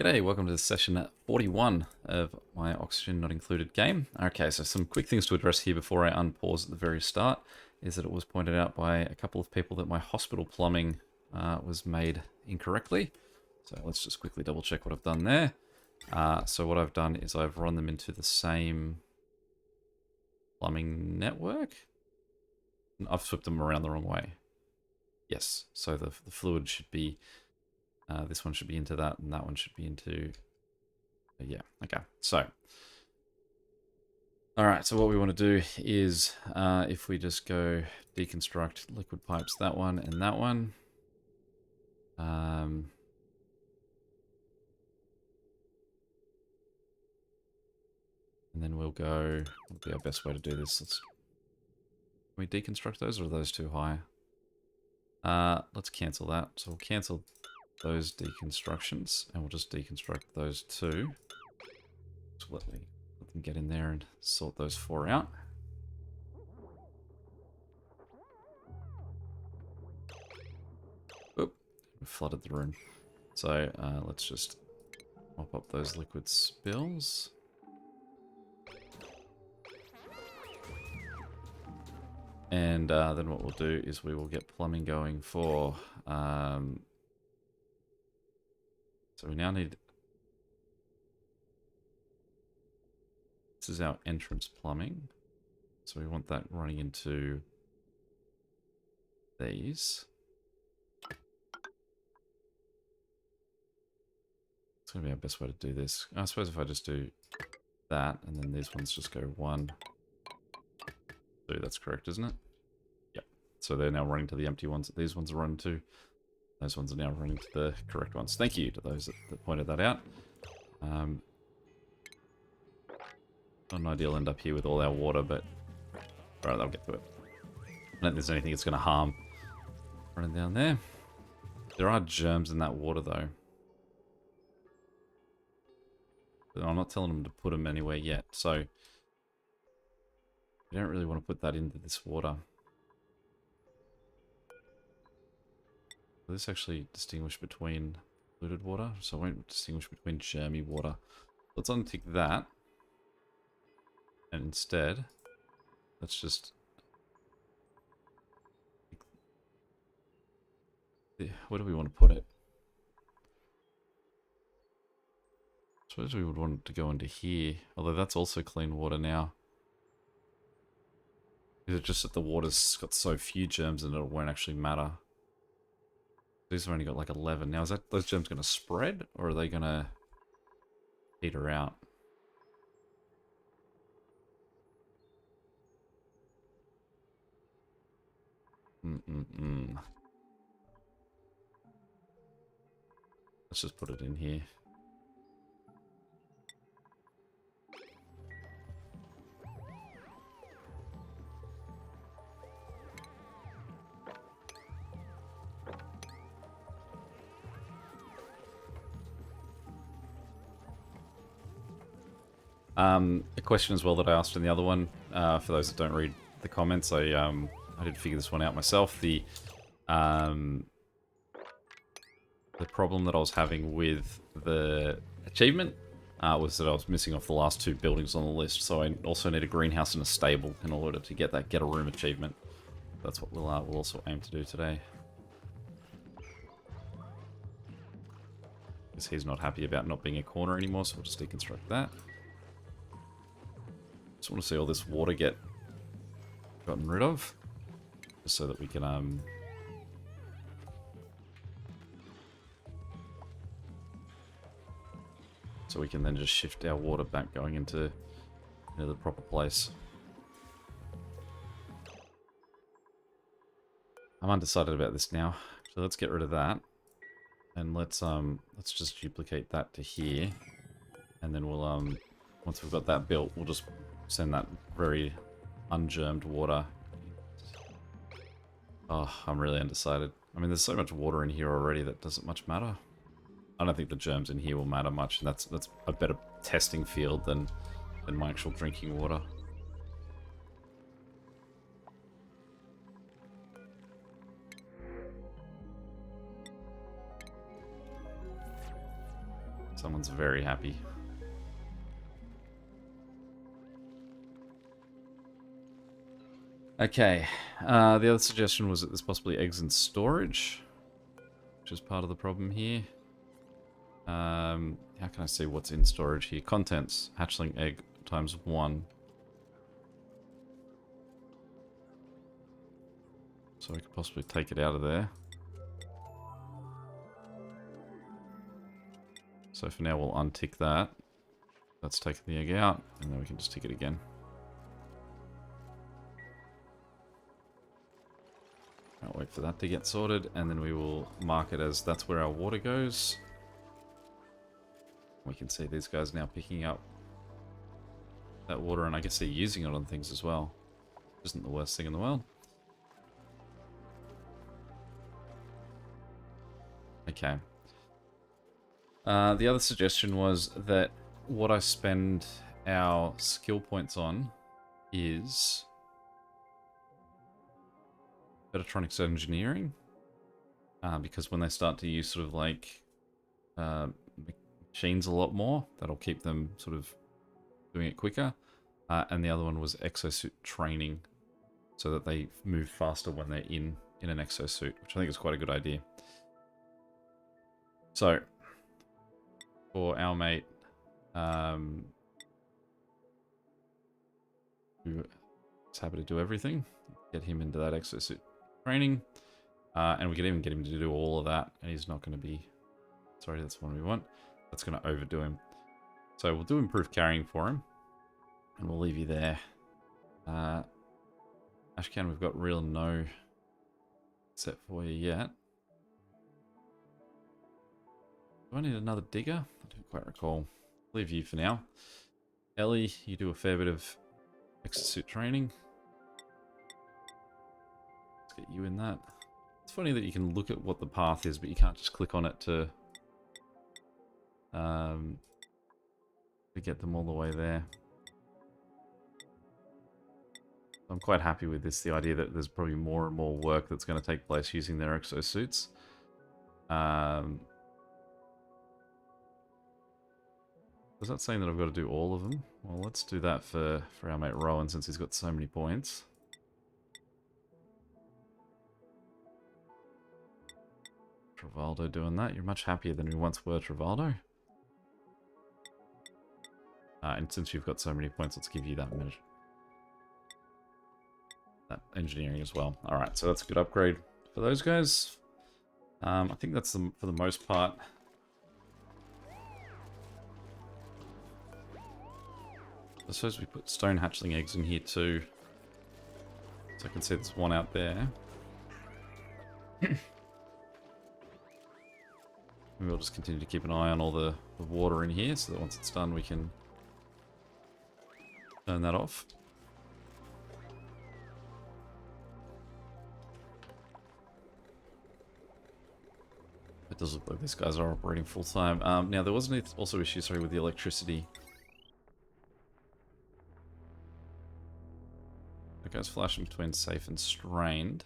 G'day, welcome to session 41 of my Oxygen Not Included game. Okay, so some quick things to address here before I unpause at the very start is that it was pointed out by a couple of people that my hospital plumbing was made incorrectly. So let's just quickly double check what I've done there. So what I've done is I've run them into the same plumbing network. I've flipped them around the wrong way. Yes, so the fluid should be, this one should be into that and that one should be into... Yeah, okay. So, all right, so what we want to do is if we just go deconstruct liquid pipes, that one and that one. And then we'll go, what'll be our best way to do this? Can we deconstruct those, or are those too high? Let's cancel that. So we'll cancel those deconstructions and we'll just deconstruct those two. So let them get in there and sort those four out. Oop, we flooded the room. So let's just mop up those liquid spills. And then what we'll do is we will get plumbing going for... so we now need... This is our entrance plumbing. So we want that running into these. It's going to be our best way to do this. I suppose if I just do that, and then these ones just go 1, 2, that's correct, isn't it? Yep. So they're now running to the empty ones that these ones are running to. Those ones are now running to the correct ones. Thank you to those that pointed that out. Not an ideal end up here with all our water, but alright, I'll get to it. I don't think there's anything that's going to harm running down there. There are germs in that water, though. But I'm not telling them to put them anywhere yet, so we don't really want to put that into this water. Will this actually distinguish between polluted water? So I won't distinguish between germy water. Let's untick that. And instead, let's just... Where do we want to put it? I suppose we would want it to go into here. Although that's also clean water now. Is it just that the water's got so few germs in it, it won't actually matter? These have only got like 11. Now, is that those germs going to spread, or are they going to peter out? Let's just put it in here. A question as well that I asked in the other one, for those that don't read the comments, I did figure this one out myself. The problem that I was having with the achievement was that I was missing off the last 2 buildings on the list, so I also need a greenhouse and a stable in order to get that get a room achievement. That's what we'll also aim to do today. Because he's not happy about not being a corner anymore, so we'll just deconstruct that. Just want to see all this water get gotten rid of, just so that we can so we can then just shift our water back going into the proper place. I'm undecided about this now, so let's get rid of that, and let's just duplicate that to here, and then we'll once we've got that built, we'll just send that very ungermed water. Oh, I'm really undecided. I mean, there's so much water in here already that doesn't much matter. I don't think the germs in here will matter much, and that's a better testing field than my actual drinking water. Someone's very happy. Okay, the other suggestion was that there's possibly eggs in storage, which is part of the problem here. How can I see what's in storage here? Contents, hatchling egg times 1. So I could possibly take it out of there. So for now we'll untick that. That's taken the egg out, and then we can just tick it again. I'll wait for that to get sorted, and then we will mark it as that's where our water goes. We can see these guys now picking up that water, and I guess they're using it on things as well. Isn't the worst thing in the world. Okay. The other suggestion was that what I spend our skill points on is Metatronics Engineering, because when they start to use sort of like machines a lot more, that'll keep them sort of doing it quicker. And the other one was Exosuit Training, so that they move faster when they're in an exosuit, which I think is quite a good idea. So, for our mate, who is happy to do everything, get him into that exosuit training, and we can even get him to do all of that, and he's not going to be... Sorry, that's the one we want. That's going to overdo him. So we'll do improved carrying for him, and we'll leave you there. Ashcan, we've got real no set for you yet. Do I need another digger? I don't quite recall. Leave you for now. Ellie, you do a fair bit of exosuit training. Let's get you in that. It's funny that you can look at what the path is, but you can't just click on it to get them all the way there. I'm quite happy with this, the idea that there's probably more and more work that's going to take place using their exosuits. Is that saying that I've got to do all of them? Well, let's do that for our mate Rowan, since he's got so many points. Trivaldo doing that. You're much happier than we once were, Trivaldo. And since you've got so many points, let's give you that engineering as well. Alright, so that's a good upgrade for those guys. I think that's for the most part. I suppose we put stone hatchling eggs in here too. So I can see there's one out there. We'll just continue to keep an eye on all the water in here, so that once it's done we can turn that off. It does look like these guys are operating full time. Now there was also issues, sorry, with the electricity. It goes flashing between safe and strained.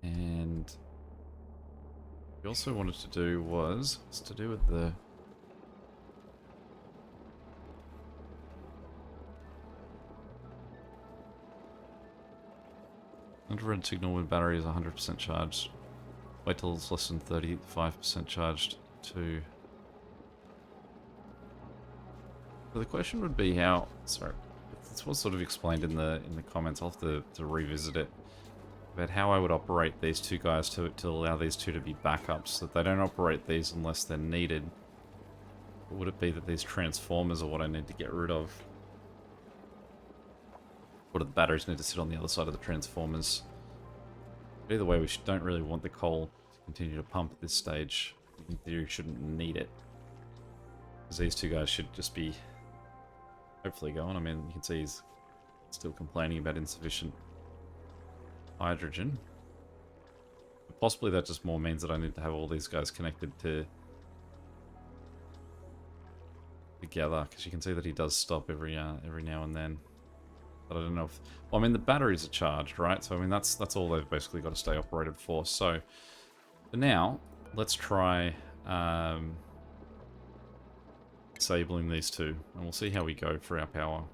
And we also wanted to do was to do with the infrared signal when battery is 100% charged. Wait till it's less than 35% charged to... So the question would be how... Sorry, this was sort of explained in the comments. I'll have to revisit it. About how I would operate these two guys to allow these two to be backups, so that they don't operate these unless they're needed. Or would it be that these transformers are what I need to get rid of? Or do the batteries need to sit on the other side of the transformers? But either way, we don't really want the coal to continue to pump at this stage. In theory, shouldn't need it. Because these two guys should just be hopefully going. I mean, you can see he's still complaining about insufficient hydrogen. But possibly that just more means that I need to have all these guys connected together, because you can see that he does stop every now and then. But I don't know if... Well, I mean, the batteries are charged, right? So, I mean, that's all they've basically got to stay operated for. So, for now, let's try disabling these two, and we'll see how we go for our power.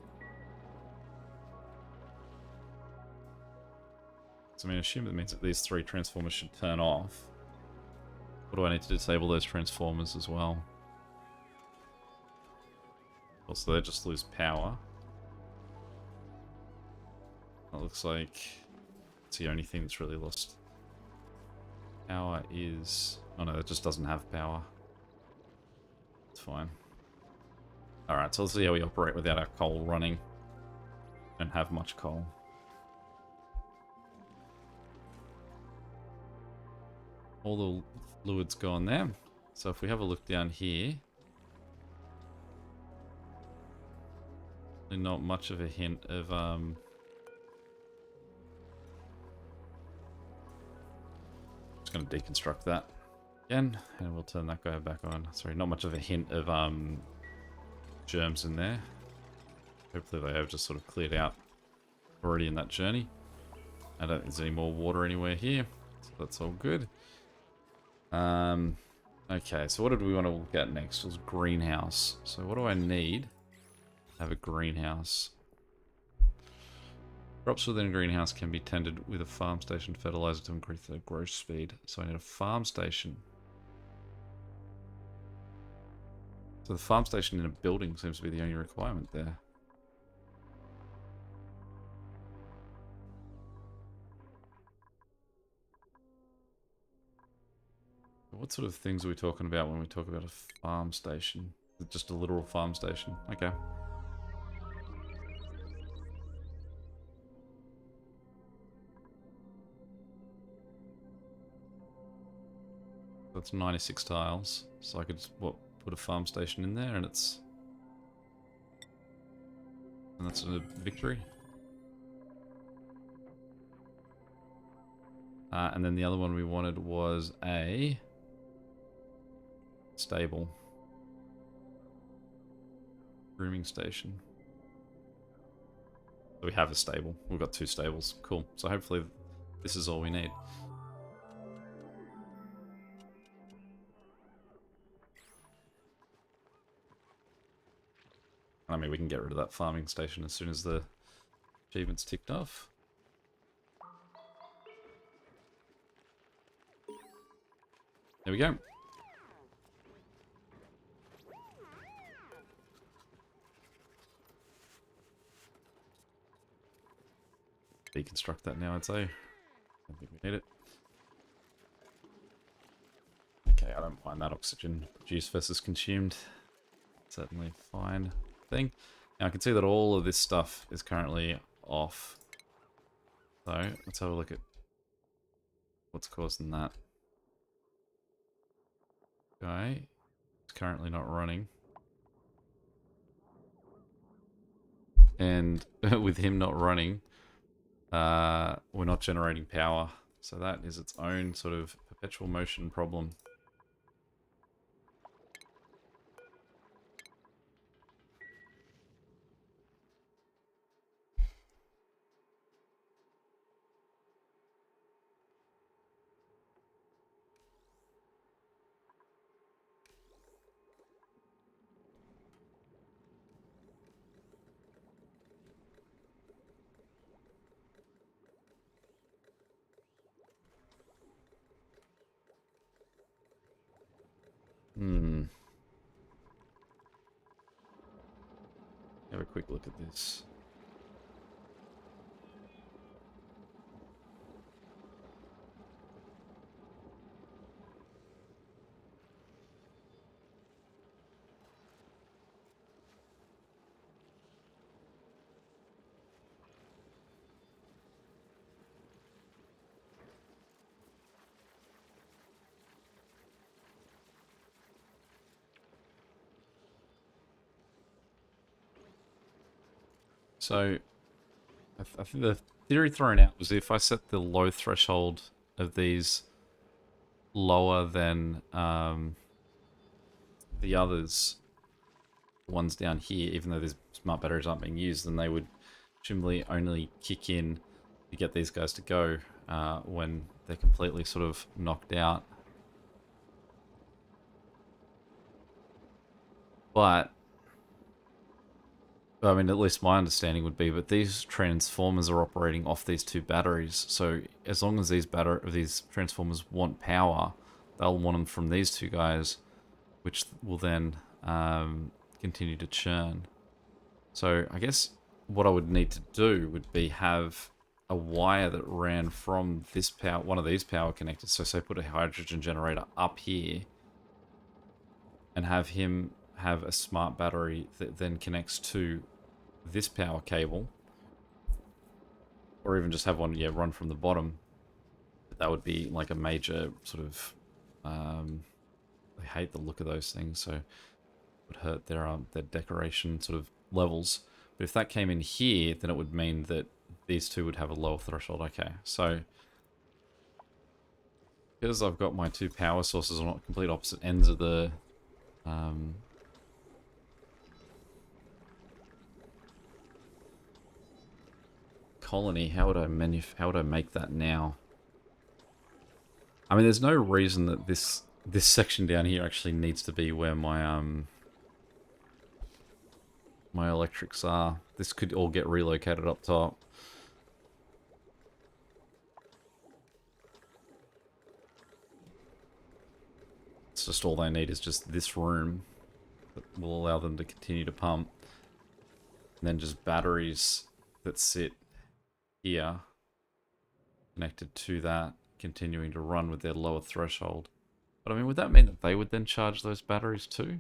So I mean, I assume that means that these 3 transformers should turn off. What do I need to disable those transformers as well? Also, they just lose power. It looks like it's the only thing that's really lost power is... Oh no, it just doesn't have power. It's fine. Alright, so let's see how we operate without our coal running. Don't have much coal. All the fluid's gone there. So if we have a look down here, not much of a hint of just going to deconstruct that again, and we'll turn that guy back on. Sorry, not much of a hint of germs in there. Hopefully they have just sort of cleared out already in that journey. I don't think there's any more water anywhere here, so that's all good. Okay, so what did we want to look at next? It was greenhouse. So what do I need? Have a greenhouse. Crops within a greenhouse can be tended with a farm station fertilizer to increase their growth speed. So I need a farm station. So the farm station in a building seems to be the only requirement there. What sort of things are we talking about when we talk about a farm station? Is it just a literal farm station? Okay. That's 96 tiles, so I could just, what, put a farm station in there and it's... And that's a victory. And then the other one we wanted was a... stable. Grooming station. So we have a stable. We've got 2 stables. Cool. So hopefully this is all we need. I mean, we can get rid of that farming station as soon as the achievement's ticked off. There we go. Deconstruct that now, I'd say. I don't think we need it. Okay, I don't mind that oxygen produced versus consumed. Certainly fine thing. Now I can see that all of this stuff is currently off. So let's have a look at what's causing that. Okay, it's currently not running. And with him not running, we're not generating power. So that is its own sort of perpetual motion problem. Have a quick look at this. So, I think the theory thrown out was if I set the low threshold of these lower than the others, the ones down here, even though these smart batteries aren't being used, then they would presumably only kick in to get these guys to go when they're completely sort of knocked out. But I mean, at least my understanding would be, but these transformers are operating off these two batteries. So as long as these transformers want power, they'll want them from these two guys, which will then continue to churn. So I guess what I would need to do would be have a wire that ran from this power, one of these power connectors. So say put a hydrogen generator up here, and have him have a smart battery that then connects to this power cable, or even just have one, yeah, run from the bottom. That would be like a major sort of. I hate the look of those things, so it would hurt their decoration sort of levels. But if that came in here, then it would mean that these two would have a lower threshold. Okay, so because I've got my two power sources on complete opposite ends of the colony, how would I make that now? I mean, there's no reason that this section down here actually needs to be where my my electrics are. This could all get relocated up top. It's just all they need is just this room that will allow them to continue to pump. And then just batteries that sit here connected to that, continuing to run with their lower threshold. But I mean, would that mean that they would then charge those batteries too?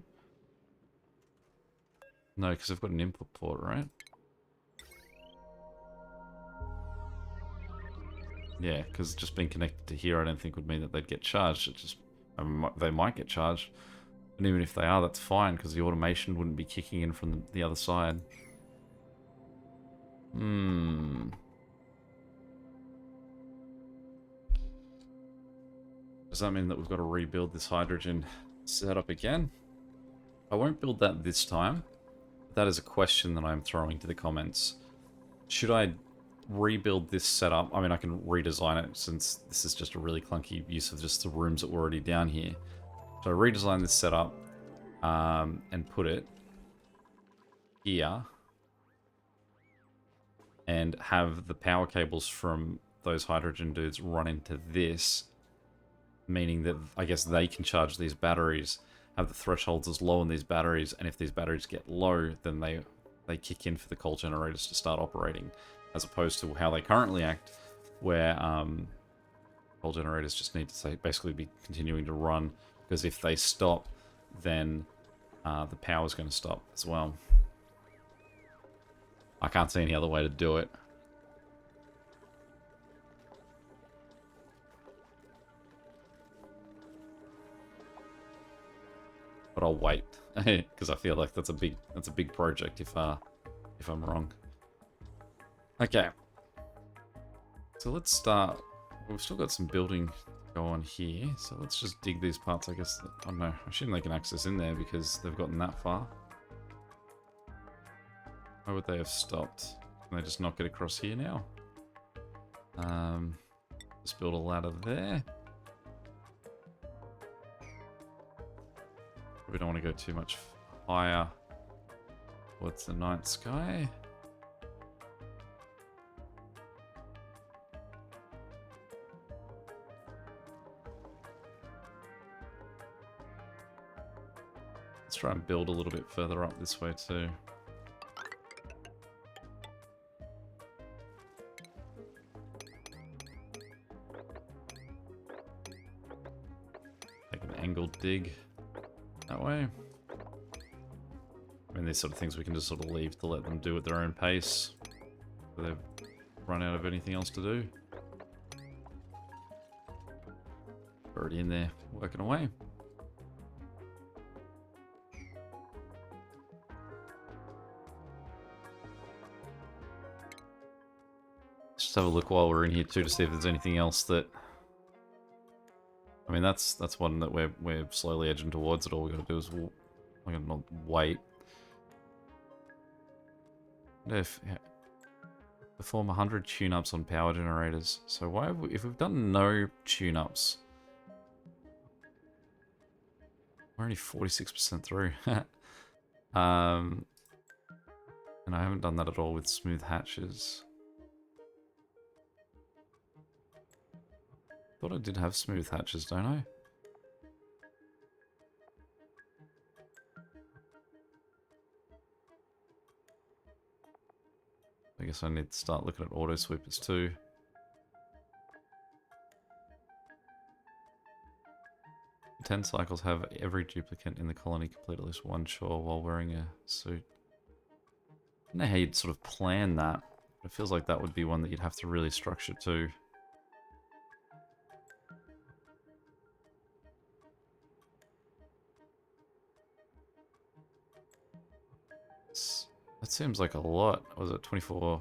No, because they've got an input port, right? Yeah, because just being connected to here I don't think would mean that they'd get charged. It just, they might get charged. And even if they are, that's fine, because the automation wouldn't be kicking in from the other side. Does that mean that we've got to rebuild this hydrogen setup again? I won't build that this time. That is a question that I'm throwing to the comments. Should I rebuild this setup? I mean, I can redesign it since this is just a really clunky use of just the rooms that were already down here. So I redesign this setup and put it here and have the power cables from those hydrogen dudes run into this, meaning that I guess they can charge these batteries, have the thresholds as low on these batteries, and if these batteries get low, then they kick in for the coal generators to start operating, as opposed to how they currently act, where coal generators just need to basically be continuing to run, because if they stop, then the power's going to stop as well. I can't see any other way to do it. But I'll wait because I feel like that's a big project if I'm wrong. Okay. So let's start. We've still got some building to go on here, so let's just dig these parts, I guess. I don't know. I assume they can access in there because they've gotten that far. Why would they have stopped? Can they just not get across here now? Just build a ladder there. We don't want to go too much higher. What's the night sky? Let's try and build a little bit further up this way too. Take an angled dig that way. I mean, these sort of things we can just sort of leave to let them do at their own pace. So they've run out of anything else to do. Already in there, working away. Let's just have a look while we're in here too to see if there's anything else that... I mean, that's one that we're slowly edging towards. It all we got to do is not wait. If perform 100 tune-ups on power generators. So why have if we've done no tune-ups, we're only 46% through. And I haven't done that at all with smooth hatches. Thought I did have smooth hatches, don't I? I guess I need to start looking at auto sweepers too. Ten cycles have every duplicate in the colony complete at least one chore while wearing a suit. I don't know how you'd sort of plan that. It feels like that would be one that you'd have to really structure too. That seems like a lot. Was it 24?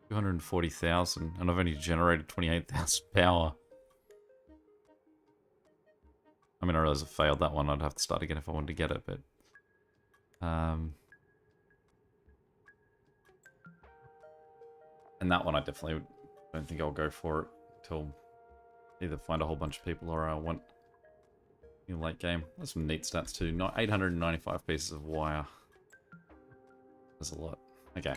240,000, and I've only generated 28,000 power. I mean, I realize I failed that one. I'd have to start again if I wanted to get it, but... And that one I definitely don't think I'll go for it until either find a whole bunch of people or I want in late game. There's some neat stats too. Not 895 pieces of wire. That's a lot. Okay.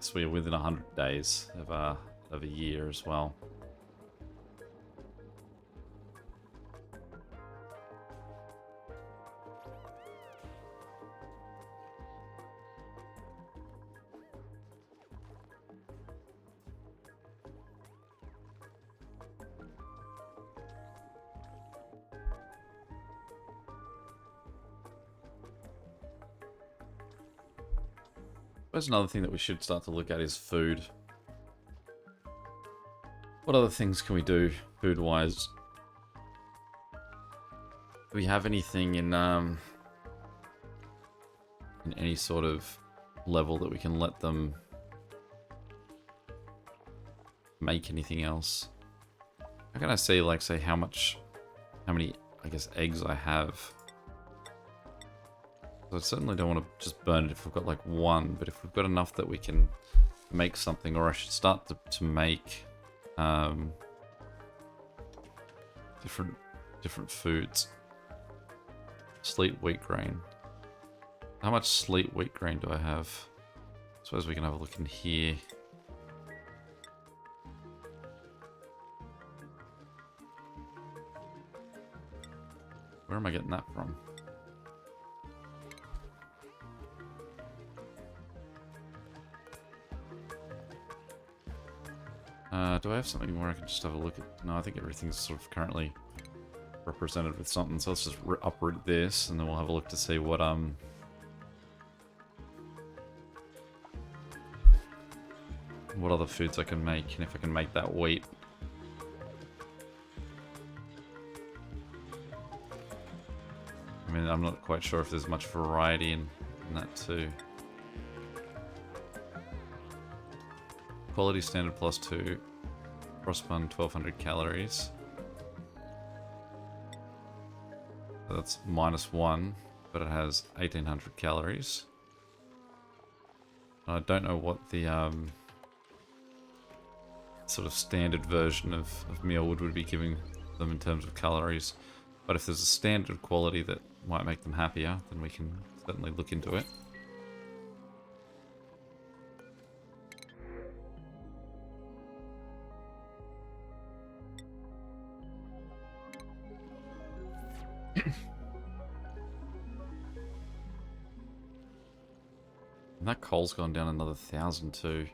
So we're within 100 days of a year as well. There's another thing that we should start to look at is food. What other things can we do food-wise? Do we have anything in any sort of level that we can let them make anything else? How can I say, like, say how many, I guess, eggs I have? I certainly don't want to just burn it if we've got like one, but if we've got enough that we can make something, or I should start to make different foods. Sleet wheat grain. How much sleet wheat grain do I have? I suppose we can have a look in here. Where am I getting that from? Do I have something where I can just have a look at... No, I think everything's sort of currently represented with something, so let's just uproot this, and then we'll have a look to see what other foods I can make, and if I can make that wheat. I mean, I'm not quite sure if there's much variety in that too. Quality standard +2. Frostbun 1200 calories. So that's -1, but it has 1800 calories. I don't know what the sort of standard version of Mealwood would be giving them in terms of calories. But if there's a standard quality that might make them happier, then we can certainly look into it. And that coal's gone down another 1,000 too.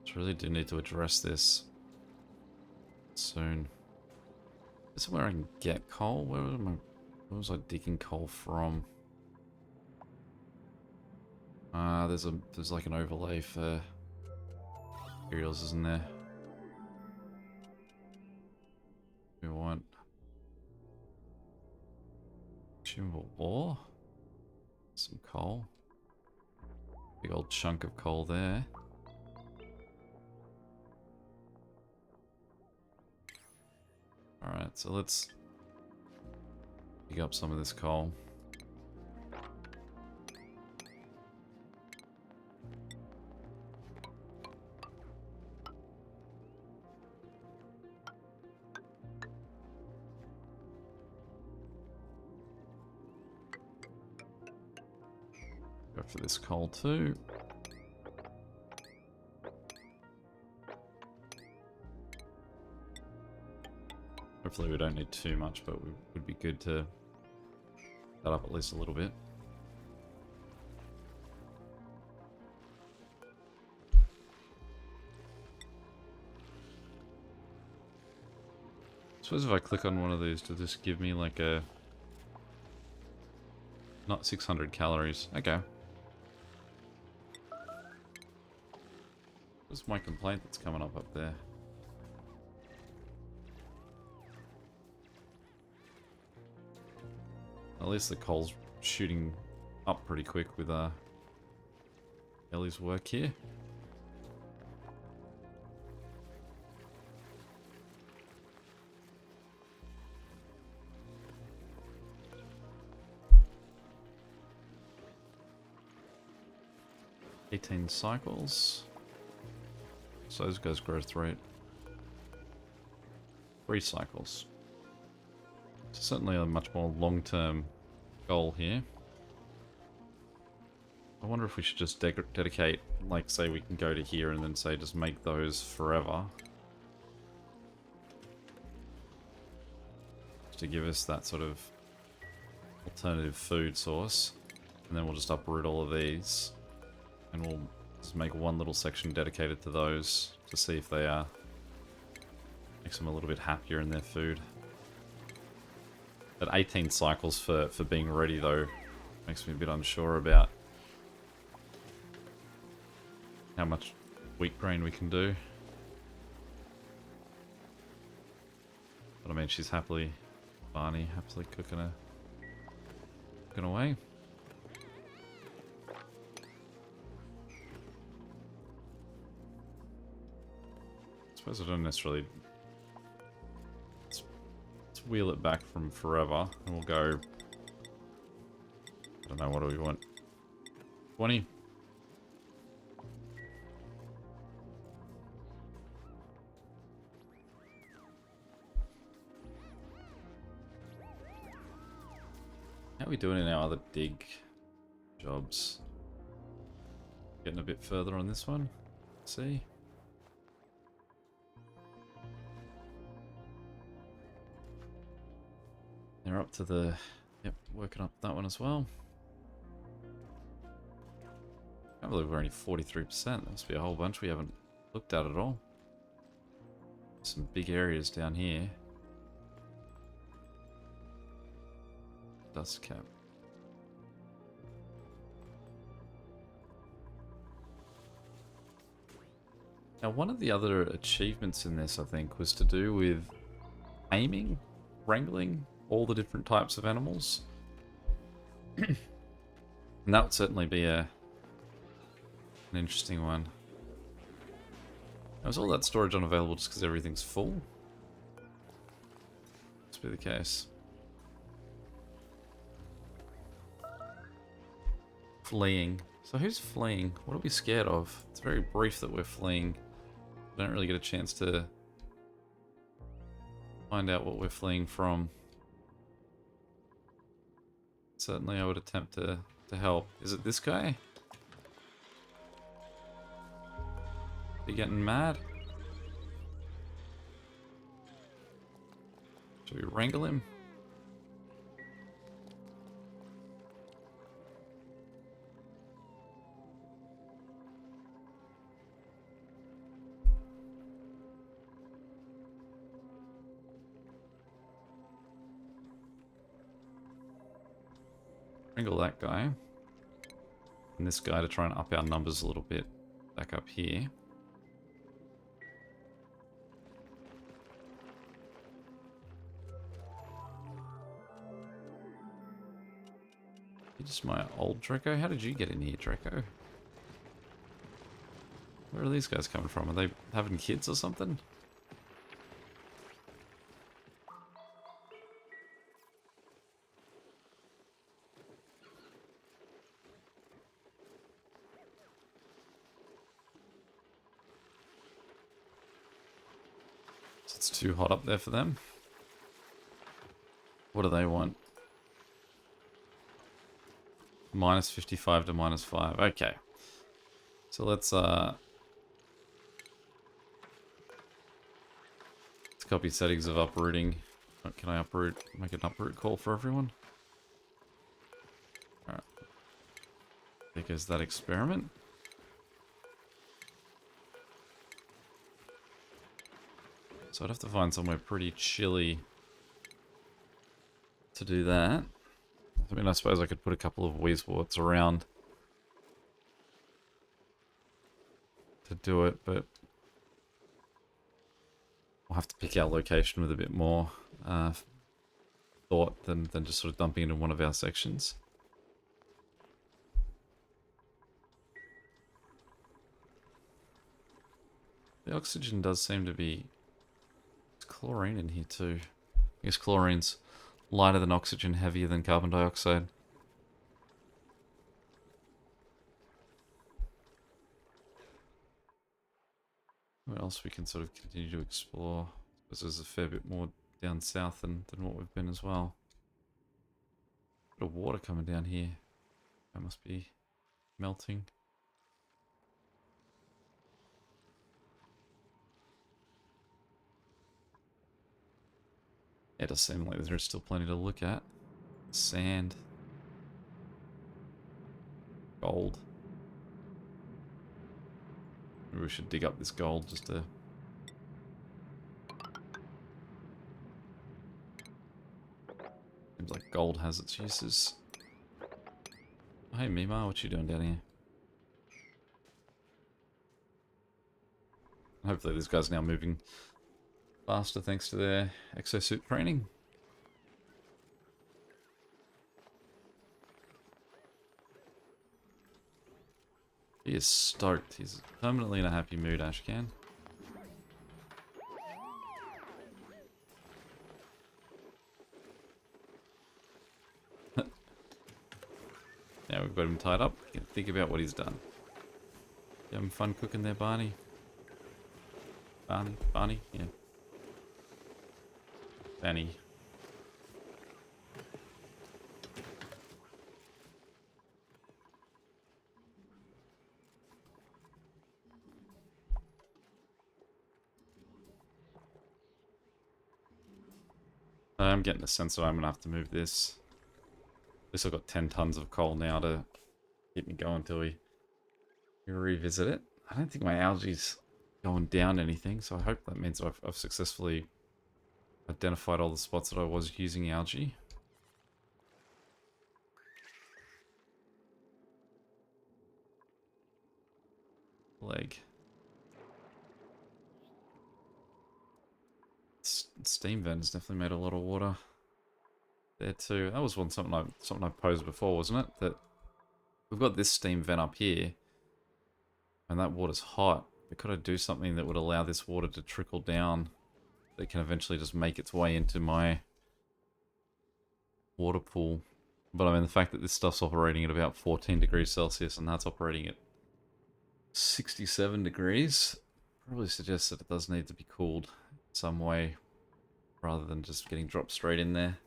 So really do need to address this soon. Is there somewhere I can get coal? Where was I digging coal from? There's like an overlay for materials, isn't there? We want consumable ore, some coal, big old chunk of coal there. Alright, so let's dig up some of this coal. Go for this coal too. Hopefully we don't need too much, but it would be good to that up at least a little bit. I suppose if I click on one of these, does this give me like a... Not 600 calories. Okay. What's my complaint that's coming up there? At least the coal's shooting up pretty quick with Ellie's work here. $18 cycles. So those guys' growth rate. 3 cycles. It's certainly a much more long-term goal here. I wonder if we should just dedicate, like say we can go to here and then say just make those forever. Just to give us that sort of alternative food source. And then we'll just uproot all of these. And we'll just make one little section dedicated to those to see if they makes them a little bit happier in their food. At 18 cycles for being ready though makes me a bit unsure about how much wheat grain we can do. But I mean, she's Barney happily cooking away. I suppose I don't necessarily... Let's wheel it back from forever, and we'll go... I don't know, what do we want? 20? How are we doing in our other dig jobs? Getting a bit further on this one. Let's see. They're up to the... Yep, working up that one as well. I can't believe we're only 43%. There must be a whole bunch we haven't looked at all. Some big areas down here. Dust cap. Now, one of the other achievements in this, I think, was to do with aiming, wrangling all the different types of animals. And that would certainly be an interesting one. Now, is all that storage unavailable just because everything's full? Must be the case. Fleeing. So who's fleeing? What are we scared of? It's very brief that we're fleeing. We don't really get a chance to find out what we're fleeing from. Certainly I would attempt to help. Is it this guy? Are you getting mad? Should we wrangle him? Wrangle that guy. And this guy to try and up our numbers a little bit back up here. You're just my old Draco? How did you get in here, Draco? Where are these guys coming from? Are they having kids or something? It's too hot up there for them. What do they want? minus 55 to minus 5. Okay. So let's copy settings of uprooting. Can I uproot, make an uproot call for everyone? Alright. There goes that experiment. So I'd have to find somewhere pretty chilly to do that. I mean, I suppose I could put a couple of Weezeworts around to do it, but we'll have to pick our location with a bit more thought than just sort of dumping it in one of our sections. The oxygen does seem to be... There's chlorine in here too. I guess chlorine's lighter than oxygen, heavier than carbon dioxide. What else we can sort of continue to explore? Because there's a fair bit more down south than what we've been as well. Bit of water coming down here. That must be melting. It does seem like there's still plenty to look at. Sand. Gold. Maybe we should dig up this gold just to... Seems like gold has its uses. Oh, hey Mima, what you doing down here? Hopefully this guy's now moving faster thanks to their exosuit training. He is stoked. He's permanently in a happy mood, Ashcan. Now we've got him tied up. Think about what he's done. You having fun cooking there, Barney? Barney? Yeah. Danny. I'm getting the sense that I'm gonna have to move this. At least I've got 10 tons of coal now to keep me going until we revisit it. I don't think my algae's going down anything, so I hope that means I've successfully identified all the spots that I was using algae. Leg. Steam vent has definitely made a lot of water there too. That was something I posed before, wasn't it? That we've got this steam vent up here, and that water's hot. We could I do something that would allow this water to trickle down, that can eventually just make its way into my water pool. But I mean, the fact that this stuff's operating at about 14 degrees Celsius and that's operating at 67 degrees probably suggests that it does need to be cooled some way rather than just getting dropped straight in there.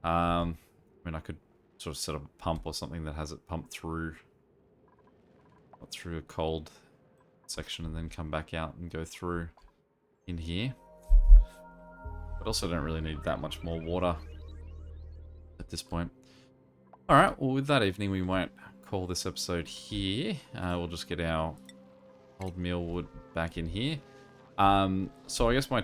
I mean, I could sort of set up a pump or something that has it pump through a cold section and then come back out and go through in here. But also don't really need that much more water at this point. Alright, well with that evening we won't call this episode here. We'll just get our old mealwood back in here. So I guess my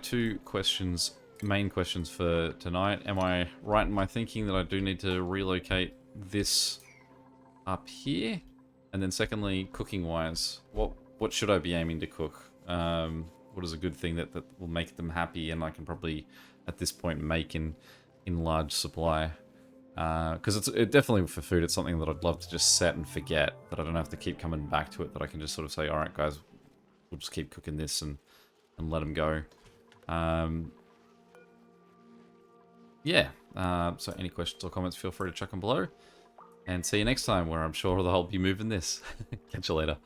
main questions for tonight. Am I right in my thinking that I do need to relocate this up here? And then secondly, cooking wise, what should I be aiming to cook? What is a good thing that will make them happy and I can probably at this point make in large supply? Because it definitely for food, it's something that I'd love to just set and forget, that I don't have to keep coming back to it, that I can just sort of say, alright guys, we'll just keep cooking this and let them go. Yeah, so any questions or comments, feel free to chuck them below. And see you next time, where I'm sure I'll be moving this. Catch you later.